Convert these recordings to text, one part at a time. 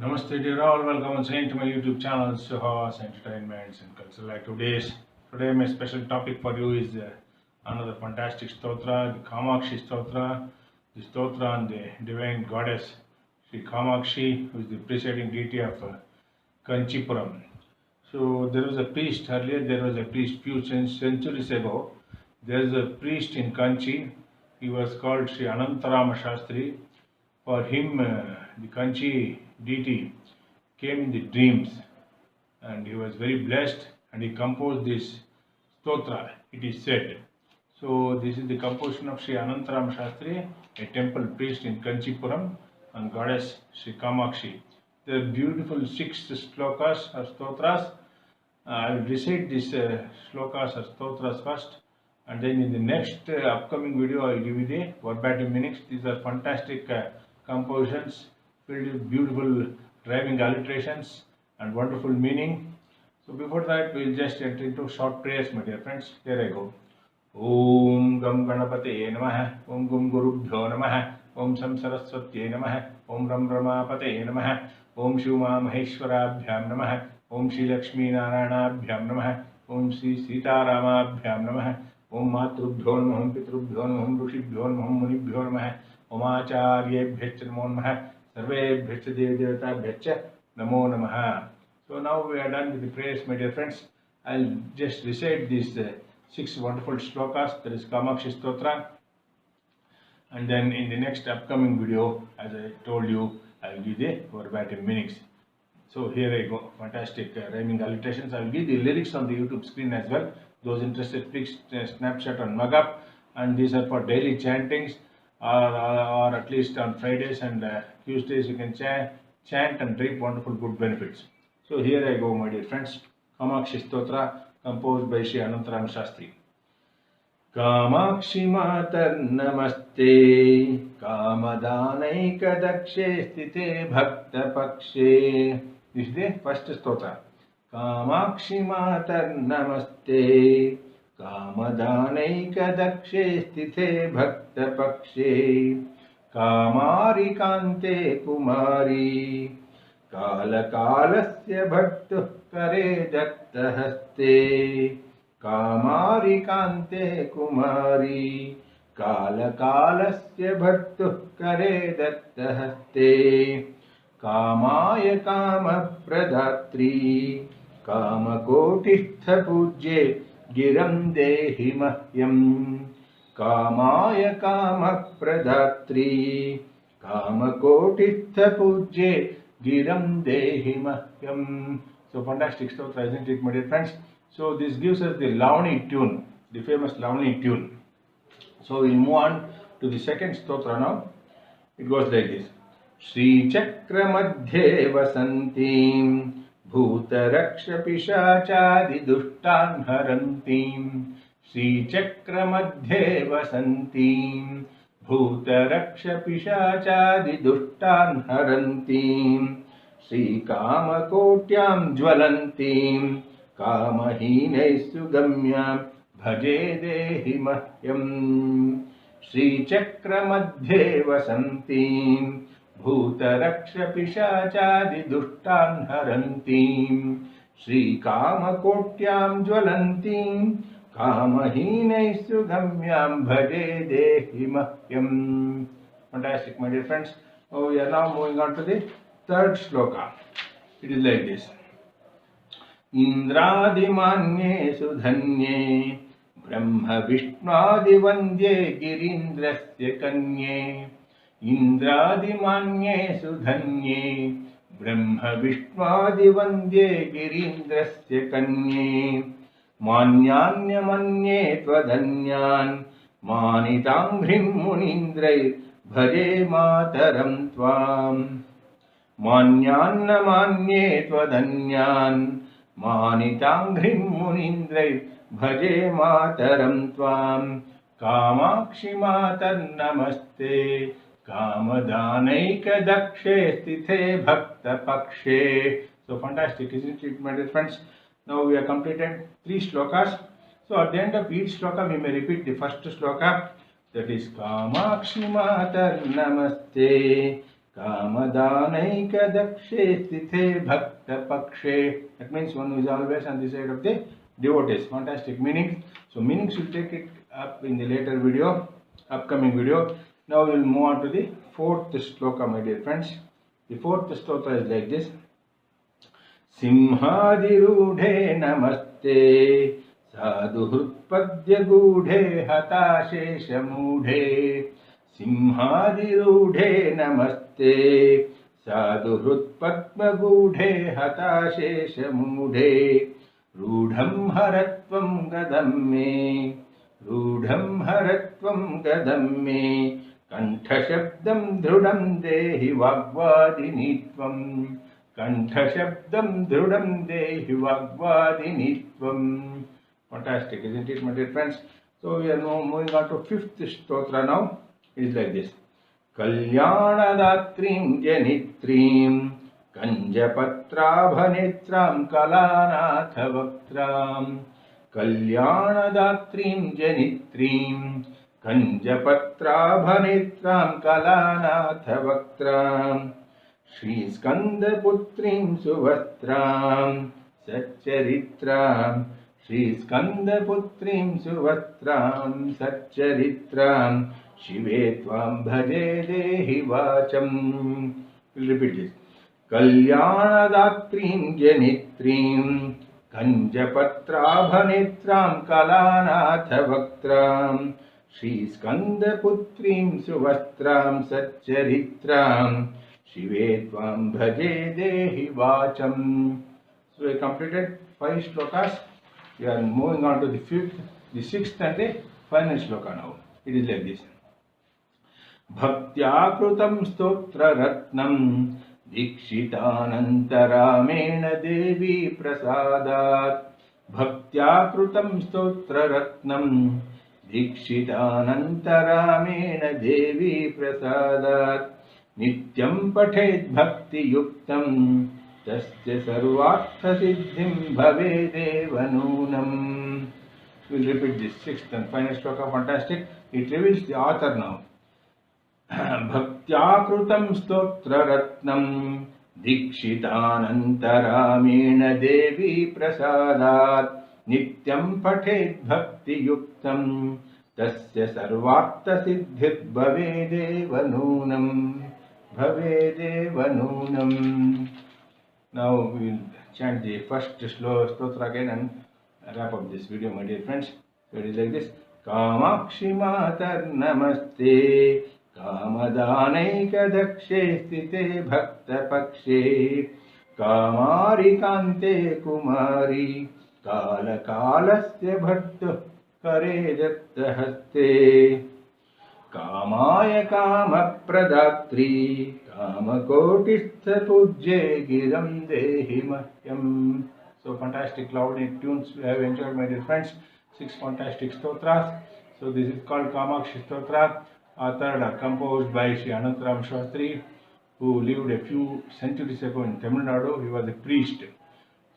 Namaste dear all, welcome once again to my YouTube channel Suhas Entertainments and Culture. Today my special topic for you is another fantastic stotra, the Kamakshi stotra, the stotra on the divine goddess Sri Kamakshi, who is the presiding deity of Kanchipuram. So there was a priest earlier, there was a priest few centuries ago. There is a priest in Kanchi. He was called Sri Anantarama Shastri. For him, the Kanchi deity came in the dreams and he was very blessed and he composed this stotra, it is said. So, this is the composition of Sri Anantaram Shastri, a temple priest in Kanchipuram, and goddess Sri Kamakshi. There are beautiful 6 slokas or stotras. I will recite these slokas or stotras first, and then in the next upcoming video I will give you the verbatim meanings. These are fantastic compositions filled with beautiful rhyming alliterations and wonderful meaning. So before that we will just enter into short prayers, my dear friends. Here I go. Om Gam Ganapate Namah, Om Gum Gurubhyo Namah, Om Sam Saraswatye Namah, Om Ram Ramapate Namah, Om Shuma Maheshwarabhyam Namah, Om Shri Lakshmi Naranabhyam Namah, Om Shri Sita Ramabhyam Namah, Om Matrubhyo Namah, Pitrubhyo Namah, Rushibhyo Namah, Munibhyo Namah, Om Acharyebhyo Namo Namah, Sarvebhyo Devatabhyo Namo Namah. So now we are done with the prayers, my dear friends. I'll just recite these 6 wonderful slokas, that is Kamakshi Stotra, and then in the next upcoming video, as I told you, I will give the verbatim meanings. So here I go, fantastic rhyming alliterations. I will give the lyrics on the YouTube screen as well. Those interested, please snapshot and mug up, and these are for daily chantings, or at least on Fridays and Tuesdays you can chant and reap wonderful good benefits. So here I go, my dear friends. Kamakshi Stotra, composed by Sri Anantaram Shastri. Kamakshi Matar Namaste, Kamadanaika Dakshe Sthite Bhakta Pakshe. This is the first stotra. Kamakshi Matar Namaste, Kamadanaika Dakshe Sthite Bhakta Pakshe, Kamari Kante Kumari, कालकालस्य भक्तुः करे दत्तहस्ते, कामारि कान्ते कुमारी, कालकालस्य भक्तुः करे दत्तहस्ते, कामाय कामप्रदात्री, कामकोटिस्थपूज्ये गिरं देहि मह्यम्, कामाय कामप्रदात्री, कामकोटिस्थपूज्ये Giram Dehi Mahyam. So fantastic stotra, isn't it, my dear friends? So this gives us the Lavani tune, the famous Lavani tune. So we'll move on to the second stotra now. It goes like this. Shri Chakra Madhye Vasantim Bhuta Raksha Pishachadi Dushtan Harantim. Shri Chakra Madhye Vasantim Bhuta Raksha Pishachadi Dushtan Harantim, Sri Kama Kotyam Jwalantim, Kamahine Sugamyam Bhaje Dehi Mahyam. Sri Chakra Madhye Vasantim, Bhuta Raksha Pishachadi Dushtan Harantim, Sri Kama Kotyam Jwalantim, Kamahine Sugamyam Bhaje Dehi Mahyam. Fantastic, my dear friends. Oh, we are now moving on to the third sloka. It is like this. Indradimanye Sudhanye Brahma Vishnadi Vandye Girindrasya Kanye. Indradimanye Sudhanye Brahma Vishnadi Vandye Girindrasya Kanye. Manyanyamanye tvadanyan manitangrim munindrai bhaje mataram tvam. Manyanyamanye tvadanyan manitangrim munindrai bhaje mataram tvam. Kamakshi matar namaste, kamadanaika dakshe sthite bhakta pakshe. So fantastic, isn't it, my dear friends? Now we have completed 3 slokas. So at the end of each sloka we may repeat the first sloka, that is Kamakshi Matar Namaste, Kamadanaikadakshe sthite bhakta pakshe. That means one who is always on the side of the devotees. Fantastic meaning. So meanings will take it up in the later video, upcoming video. Now we will move on to the fourth shloka, my dear friends. The fourth shloka is like this. Simhadirudhe namaste sadhuhritpadya gudhe hatasheshamudhe. Simhadirudhe namaste sadhuhritpadya hatasheshamudhe. Rudham haratvam gadam me, rudham haratvam gadam me, kanthashabdam dhrudam dehi vagvadinitvam, kanthashabdam dhrudam dehi vagvadinitvam. Fantastic, isn't it, my dear friends? So we are now moving on to fifth stotra now. It is like this. Kalyanadaatrim janitrim Kanjapatrabhanetram Kalanathavakram. Kalyanadaatrim janitrim Kanjapatrabhanetram Kalanathavakram. Shri Skandaputrim Suvatram Satcharitram. Shri Skandaputrim Suvatram Satcharitram. Shive tvam bhaje dehi vacham. We'll repeat this. Kalyanadaatrim janitrim Kanjapatrabhanetram Kalanathavakram. Shri Skandaputrim Suvastram Satcharitram. Shive tvam bhaje dehi vacham. So we completed 5 shlokas. We are moving on to the fifth, the sixth and the final shloka now. It is like this. Bhaktya stotra ratnam Dikshitanantaramen Devi Prasadat. Bhaktya stotra ratnam Dikshitanantaramen Devi Prasadat. Nityam pathet bhakti yuktam tasya sarvartha siddhim bhavedeva nunam. We will repeat this sixth and final shloka. Fantastic. It reveals the author now. Bhaktya stotra ratnam Dikshitanantaramen Devi Prasadat. Nityam pathet bhakti yuktam tasya sarvartha siddhit bhavedeva nunam. Bhavedeva nunam. Now we will chant the first stotra again and wrap up this video, my dear friends. So it is like this. Kamakshi matar namaste Kamadanaikadakshe sthite bhakta pakshe. Kamari kante kumari Kala kalasya bhattu kare datta haste. Kamaya kama pradatri Kamakotistha pujye giram dehi mahyam. So fantastic lovely tunes we have enjoyed, my dear friends. 6 fantastic stotras. So this is called Kamakshi Stotra, authored or composed by Sri Anantaram Shastri, who lived a few centuries ago in Tamil Nadu. He was a priest.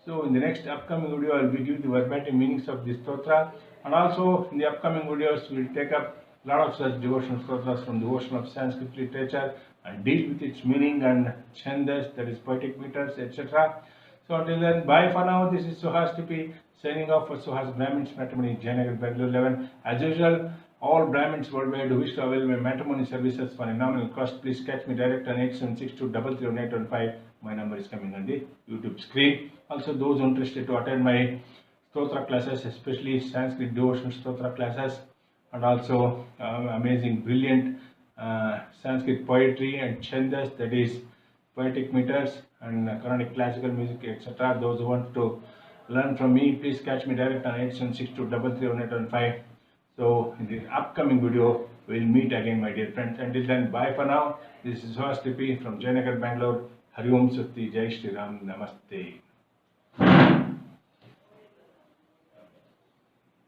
So in the next upcoming video, I will be giving the verbatim meanings of this stotra, and also in the upcoming videos, we will take up a lot of such devotional stotras from the ocean of Sanskrit literature and deal with its meaning and chandas, that is poetic meters, etc. So until then, bye for now. This is Suhas Tipi signing off for Suhas Brahmins Matrimony, Jayanagar, Bangalore 11. As usual, all Brahmins worldwide who wish to avail my matrimony services for a nominal cost, please catch me direct on 8762331815. My number is coming on the YouTube screen. Also, those interested to attend my stotra classes, especially Sanskrit devotional stotra classes, and also amazing, brilliant Sanskrit poetry and chandas, that is poetic meters and Carnatic classical music, etc. Those who want to learn from me, please catch me direct on 8762331815. So in the upcoming video, we'll meet again, my dear friends. Until then, bye for now. This is Suhas Tipi from Jayanagar, Bangalore. Hari Om Sutti, Jai Shri Ram, Namaste.